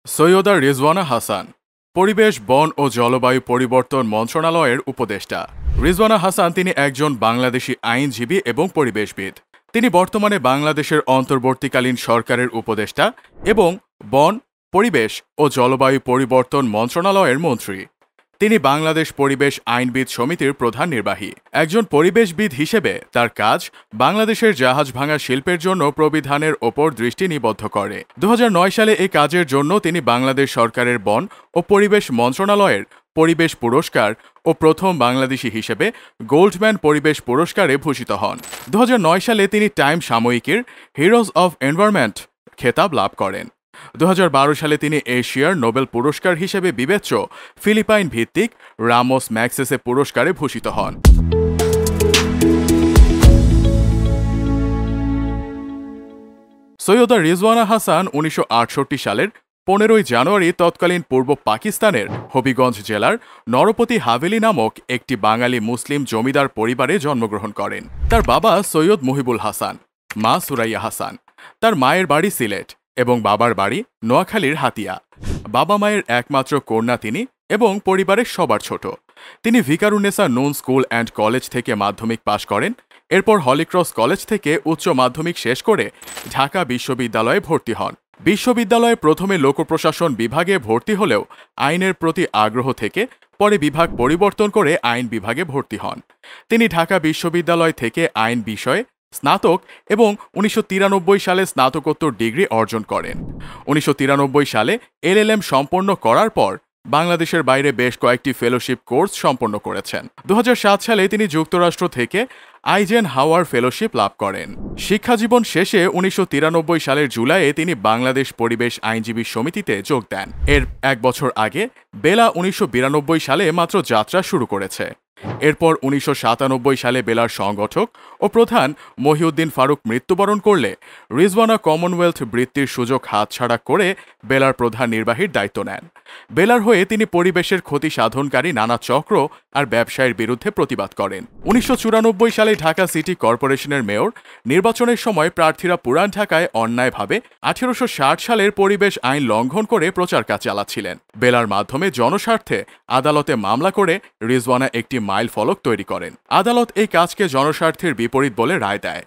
সৈয়দা রিজওয়ানা হাসান, পরিবেশ, বন ও জলবায়ু পরিবর্তন মন্ত্রণালয়ের উপদেষ্টা। রিজওয়ানা হাসান তিনি একজন বাংলাদেশি আইনজীবী এবং পরিবেশবিদ। তিনি বর্তমানে বাংলাদেশের অন্তর্বর্তীকালীন সরকারের উপদেষ্টা এবং বন, পরিবেশ ও জলবায়ু পরিবর্তন মন্ত্রণালয়ের মন্ত্রী। তিনি বাংলাদেশ পরিবেশ আইনবিদ সমিতির প্রধান নির্বাহী। একজন পরিবেশবিদ হিসেবে তার কাজ বাংলাদেশের জাহাজ ভাঙা শিল্পের জন্য প্রবিধানের ওপর দৃষ্টি নিবদ্ধ করে। 2009 সালে এই কাজের জন্য তিনি বাংলাদেশ সরকারের বন ও পরিবেশ মন্ত্রণালয়ের পরিবেশ পুরস্কার ও প্রথম বাংলাদেশি হিসেবে গোল্ডম্যান পরিবেশ পুরস্কারে ভূষিত হন। 2009 সালে তিনি টাইম সাময়িকীর হিরোজ অফ এনভায়রনমেন্ট খেতাব লাভ করেন। 2012 সালে তিনি এশিয়ার নোবেল পুরস্কার হিসেবে বিবেচ্য ফিলিপাইন ভিত্তিক রামোস ম্যাগসেসে পুরস্কারে ভূষিত হন। সৈয়দা রিজওয়ানা হাসান 1968 সালের 15 জানুয়ারি তৎকালীন পূর্ব পাকিস্তানের হবিগঞ্জ জেলার নরপতি হাভেলি নামক একটি বাঙালি মুসলিম জমিদার পরিবারে জন্মগ্রহণ করেন। তার বাবা সৈয়দ মুহিবুল হাসান, মা সুরাইয়া হাসান। তার মায়ের বাড়ি সিলেট এবং বাবার বাড়ি নোয়াখালীর হাতিয়া। বাবা মায়ের একমাত্র কন্যা তিনি এবং পরিবারের সবার ছোট। তিনি ভিকারুন্নেসা নুন স্কুল অ্যান্ড কলেজ থেকে মাধ্যমিক পাশ করেন। এরপর হলিক্রস কলেজ থেকে উচ্চ মাধ্যমিক শেষ করে ঢাকা বিশ্ববিদ্যালয়ে ভর্তি হন। বিশ্ববিদ্যালয়ে প্রথমে লোকপ্রশাসন বিভাগে ভর্তি হলেও আইনের প্রতি আগ্রহ থেকে পরে বিভাগ পরিবর্তন করে আইন বিভাগে ভর্তি হন। তিনি ঢাকা বিশ্ববিদ্যালয় থেকে আইন বিষয়ে স্নাতক এবং 1993 সালে স্নাতকোত্তর ডিগ্রি অর্জন করেন। 1993 সালে এলএলএম সম্পন্ন করার পর বাংলাদেশের বাইরে বেশ কয়েকটি ফেলোশিপ কোর্স সম্পন্ন করেছেন। 2007 সালে তিনি যুক্তরাষ্ট্র থেকে আইজেন হাওয়ার ফেলোশিপ লাভ করেন। শিক্ষাজীবন শেষে 1993 সালের জুলাইয়ে তিনি বাংলাদেশ পরিবেশ আইনজীবী সমিতিতে যোগ দেন। এর এক বছর আগে বেলা 1992 সালে মাত্র যাত্রা শুরু করেছে। এরপর 1997 সালে বেলার সংগঠক ও প্রধান মহিউদ্দিন ফারুক মৃত্যুবরণ করলে রিজওয়ানা কমনওয়েলথ বৃত্তির সুযোগ হাতছাড়া করে বেলার প্রধান নির্বাহীর দায়িত্ব নেন। বেলার হয়ে তিনি পরিবেশের ক্ষতি সাধনকারী নানা চক্র আর ব্যবসায়ের বিরুদ্ধে প্রতিবাদ করেন। 1994 সালে ঢাকা সিটি কর্পোরেশনের মেয়র নির্বাচনের সময় প্রার্থীরা পুরান ঢাকায় অন্যায়ভাবে 1860 সালের পরিবেশ আইন লঙ্ঘন করে প্রচার কাজ চালাচ্ছিলেন। বেলার মাধ্যমে জনস্বার্থে আদালতে মামলা করে রিজওয়ানা একটি মাইল ফলক তৈরি করেন। আদালত এই কাজকে জনস্বার্থের বিপরীত বলে রায় দেয়।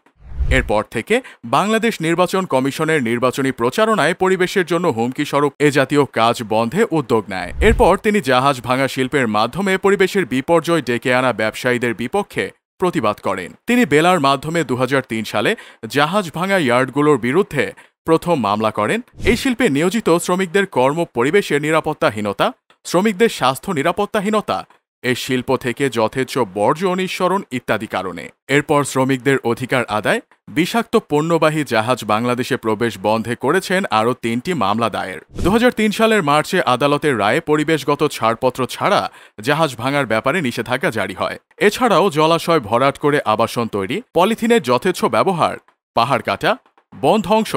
এরপর থেকে বাংলাদেশ নির্বাচন কমিশনের নির্বাচনী প্রচারণায় পরিবেশের জন্য হুমকি স্বরূপ এ জাতীয় কাজ বন্ধে উদ্যোগ নেয়। এরপর তিনি জাহাজ ভাঙা শিল্পের মাধ্যমে পরিবেশের বিপর্যয় ডেকে আনা ব্যবসায়ীদের বিপক্ষে প্রতিবাদ করেন। তিনি বেলার মাধ্যমে 2003 সালে জাহাজ ভাঙা ইয়ার্ডগুলোর বিরুদ্ধে প্রথম মামলা করেন। এই শিল্পে নিয়োজিত শ্রমিকদের কর্ম পরিবেশের নিরাপত্তাহীনতা, শ্রমিকদের স্বাস্থ্য নিরাপত্তাহীনতা, এই শিল্প থেকে যথেচ্ছ বর্জ্য নিঃসরণ ইত্যাদি কারণে। এরপর শ্রমিকদের অধিকার আদায়, বিষাক্ত পণ্যবাহী জাহাজ বাংলাদেশে প্রবেশ বন্ধে করেছেন আরও 3টি মামলা দায়ের। 2003 সালের মার্চে আদালতের রায়ে পরিবেশগত ছাড়পত্র ছাড়া জাহাজ ভাঙার ব্যাপারে নিষেধাজ্ঞা জারি হয়। এছাড়াও জলাশয় ভরাট করে আবাসন তৈরি, পলিথিনের যথেচ্ছ ব্যবহার, পাহাড় কাটা, বন ধ্বংস,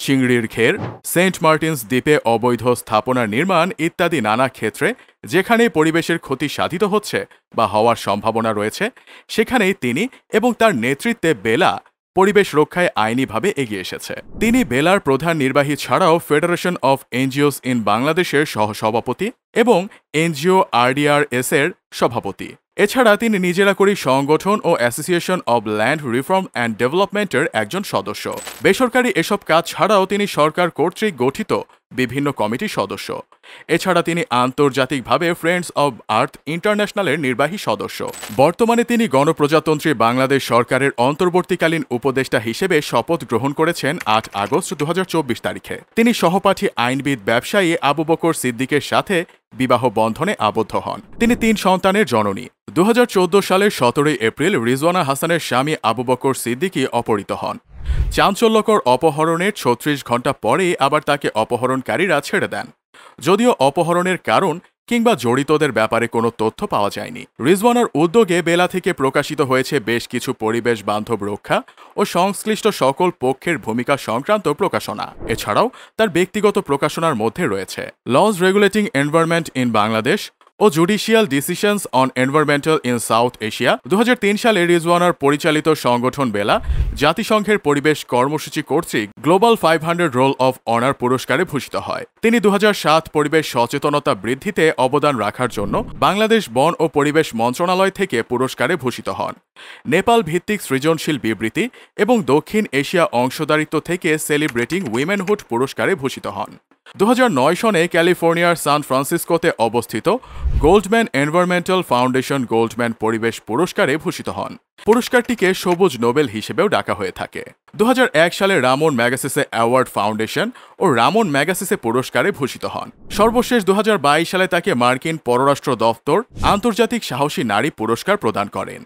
চিংড়ির ঘের, সেন্ট মার্টিনস দ্বীপে অবৈধ স্থাপনা নির্মাণ ইত্যাদি নানা ক্ষেত্রে যেখানে পরিবেশের ক্ষতি সাধিত হচ্ছে বা হওয়ার সম্ভাবনা রয়েছে সেখানেই তিনি এবং তার নেতৃত্বে বেলা পরিবেশ রক্ষায় আইনিভাবে এগিয়ে এসেছে। তিনি বেলার প্রধান নির্বাহী ছাড়াও ফেডারেশন অফ এনজিওস ইন বাংলাদেশের সহসভাপতি এবং এনজিও আরডিআরএস এর সভাপতি। এছাড়া তিনি নিজেরা করি সংগঠন ও association of land reform and ডেভেলপমেন্টের একজন সদস্য। বেসরকারি এসব কাজ ছাড়াও তিনি সরকার কর্তৃক গঠিত বিভিন্ন কমিটির সদস্য। এছাড়া তিনি আন্তর্জাতিকভাবে ফ্রেন্ডস অব আর্থ ইন্টারন্যাশনালের নির্বাহী সদস্য। বর্তমানে তিনি গণপ্রজাতন্ত্রী বাংলাদেশ সরকারের অন্তর্বর্তীকালীন উপদেষ্টা হিসেবে শপথ গ্রহণ করেছেন 8 আগস্ট 2024 তারিখে। তিনি সহপাঠী আইনবিদ ব্যবসায়ী আবু বকর সিদ্দিকের সাথে বিবাহ বন্ধনে আবদ্ধ হন। তিনি 3 সন্তানের জননী। 2014 সালের 17 এপ্রিল রিজওয়ানা হাসানের স্বামী আবু বকর সিদ্দিকী অপহৃত হন। চাঞ্চল্যকর অপহরণের 36 ঘণ্টা পরেই আবার তাকে অপহরণকারীরা ছেড়ে দেন। যদিও অপহরণের কারণ কিংবা জড়িতদের ব্যাপারে কোনো তথ্য পাওয়া যায়নি। রিজওয়ানার উদ্যোগে বেলা থেকে প্রকাশিত হয়েছে বেশ কিছু পরিবেশ বান্ধব রক্ষা ও সংশ্লিষ্ট সকল পক্ষের ভূমিকা সংক্রান্ত প্রকাশনা। এছাড়াও তার ব্যক্তিগত প্রকাশনার মধ্যে রয়েছে laws regulating environment in Bangladesh ও judicial decisions on environmental in South Asia. 2003 সালে রিজওয়ানার পরিচালিত সংগঠন বেলা জাতিসংঘের পরিবেশ কর্মসূচি কর্তৃক গ্লোবাল 500 রোল অফ অনার পুরস্কারে ভূষিত হয়। তিনি 2007 পরিবেশ সচেতনতা বৃদ্ধিতে অবদান রাখার জন্য বাংলাদেশ বন ও পরিবেশ মন্ত্রণালয় থেকে পুরস্কারে ভূষিত হন। নেপাল ভিত্তিক সৃজনশীল বিবৃতি এবং দক্ষিণ এশিয়া অংশদারিত্ব থেকে সেলিব্রেটিং উইমেনহুড পুরস্কারে ভূষিত হন। 2009 সনে ক্যালিফোর্নিয়ার সান ফ্রান্সিসকোতে অবস্থিত গোল্ডম্যান এনভায়রনমেন্টাল ফাউন্ডেশন গোল্ডম্যান পরিবেশ পুরস্কারে ভূষিত হন। পুরস্কারটিকে সবুজ নোবেল হিসেবেও ডাকা হয়ে থাকে। 2001 সালে রামন ম্যাগাসেসে অ্যাওয়ার্ড ফাউন্ডেশন ও রামন ম্যাগাসেসে পুরস্কারে ভূষিত হন। সর্বশেষ 2022 সালে তাকে মার্কিন পররাষ্ট্র দপ্তর আন্তর্জাতিক সাহসী নারী পুরস্কার প্রদান করেন।